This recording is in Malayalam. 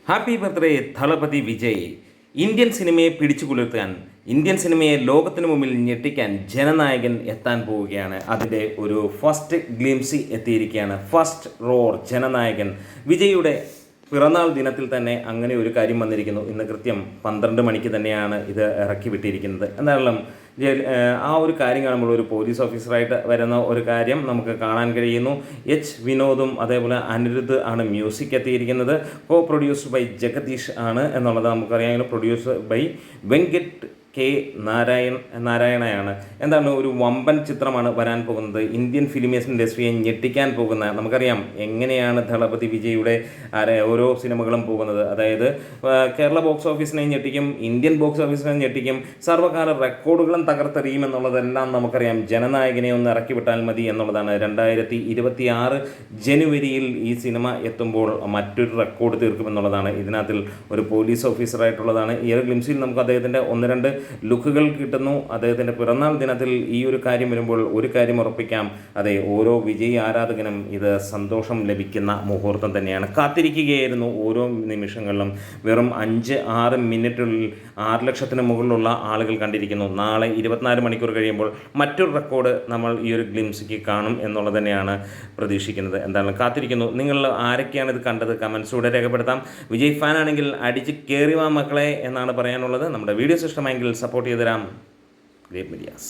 Happy birthday Thalapathy Vijay. Indian സിനിമയെ പിടിച്ചു കുലുർത്താൻ, ഇന്ത്യൻ സിനിമയെ ലോകത്തിന് മുമ്പിൽ ഞെട്ടിക്കാൻ ജനനായകൻ എത്താൻ പോവുകയാണ്. അതിൻ്റെ ഒരു ഫസ്റ്റ് ഗ്ലിംസി എത്തിയിരിക്കുകയാണ്. ഫസ്റ്റ് റോർ ജനനായകൻ വിജയുടെ പിറന്നാൾ ദിനത്തിൽ തന്നെ അങ്ങനെ ഒരു കാര്യം വന്നിരിക്കുന്നു. ഇന്ന് കൃത്യം 12 മണിക്ക് തന്നെയാണ് ഇത് ഇറക്കി വിട്ടിരിക്കുന്നത്. എന്തായാലും ആ ഒരു കാര്യം കാണുമ്പോൾ ഒരു പോലീസ് ഓഫീസറായിട്ട് വരുന്ന ഒരു കാര്യം നമുക്ക് കാണാൻ കഴിയുന്നു. വിനോദും അതേപോലെ അനിരുദ്ധ് ആണ് മ്യൂസിക് എത്തിയിരിക്കുന്നത്. പ്രൊഡ്യൂസ്ഡ് ബൈ ജഗദീഷ് ആണ് എന്നുള്ളത് നമുക്കറിയാമെങ്കിലും പ്രൊഡ്യൂസ്ഡ് ബൈ വെങ്കറ്റ് കെ നാരായണയാണ്. എന്താണ്, ഒരു വമ്പൻ ചിത്രമാണ് വരാൻ പോകുന്നത്. ഇന്ത്യൻ ഫിലിം ഇൻഡസ്ട്രിയെ ഞെട്ടിക്കാൻ പോകുന്ന, നമുക്കറിയാം എങ്ങനെയാണ് ദളപതി വിജയുടെ ഓരോ സിനിമകളും പോകുന്നത്. അതായത് കേരള ബോക്സ് ഓഫീസിനെ ഞെട്ടിക്കും, ഇന്ത്യൻ ബോക്സ് ഓഫീസിനെ ഞെട്ടിക്കും, സർവ്വകാല റെക്കോർഡുകളും തകർത്തെറിയുമെന്നുള്ളതെല്ലാം നമുക്കറിയാം. ജനനായകനെ ഒന്ന് ഇറക്കി വിട്ടാൽ മതി എന്നുള്ളതാണ്. 2026 ജനുവരിയിൽ ഈ സിനിമ എത്തുമ്പോൾ മറ്റൊരു റെക്കോർഡ് തീർക്കുമെന്നുള്ളതാണ്. ഇതിനകത്തിൽ ഒരു പോലീസ് ഓഫീസറായിട്ടുള്ളതാണ്. ഈ ഒരു ഗ്ലിംസിൽ നമുക്ക് അദ്ദേഹത്തിൻ്റെ 1-2 ലുക്കുകൾ കിട്ടുന്നു. അദ്ദേഹത്തിൻ്റെ പിറന്നാൾ ദിനത്തിൽ ഈ ഒരു കാര്യം വരുമ്പോൾ ഒരു കാര്യം ഉറപ്പിക്കാം, അതെ, ഓരോ വിജയ് ആരാധകനും ഇത് സന്തോഷം ലഭിക്കുന്ന മുഹൂർത്തം തന്നെയാണ്. കാത്തിരിക്കുകയായിരുന്നു ഓരോ നിമിഷങ്ങളിലും. വെറും 5-6 മിനിറ്റുള്ളിൽ 6 ലക്ഷത്തിന് മുകളിലുള്ള ആളുകൾ കണ്ടിരിക്കുന്നു. നാളെ 24 മണിക്കൂർ കഴിയുമ്പോൾ മറ്റൊരു റെക്കോർഡ് നമ്മൾ ഈ ഒരു ഗ്ലിംസിക്ക് കാണും എന്നുള്ളത് തന്നെയാണ് പ്രതീക്ഷിക്കുന്നത്. എന്തായാലും കാത്തിരിക്കുന്നു. നിങ്ങൾ ആരൊക്കെയാണ് ഇത് കണ്ടത്? കമൻസിലൂടെ രേഖപ്പെടുത്താം. വിജയ് ഫാൻ ആണെങ്കിൽ അടിച്ച് കയറി വാ മക്കളെ എന്നാണ് പറയാനുള്ളത്. നമ്മുടെ വീഡിയോസ് ഇഷ്ടമായെങ്കിൽ സപ്പോർട്ട് ചെയ്ത് തരാം. Great medias.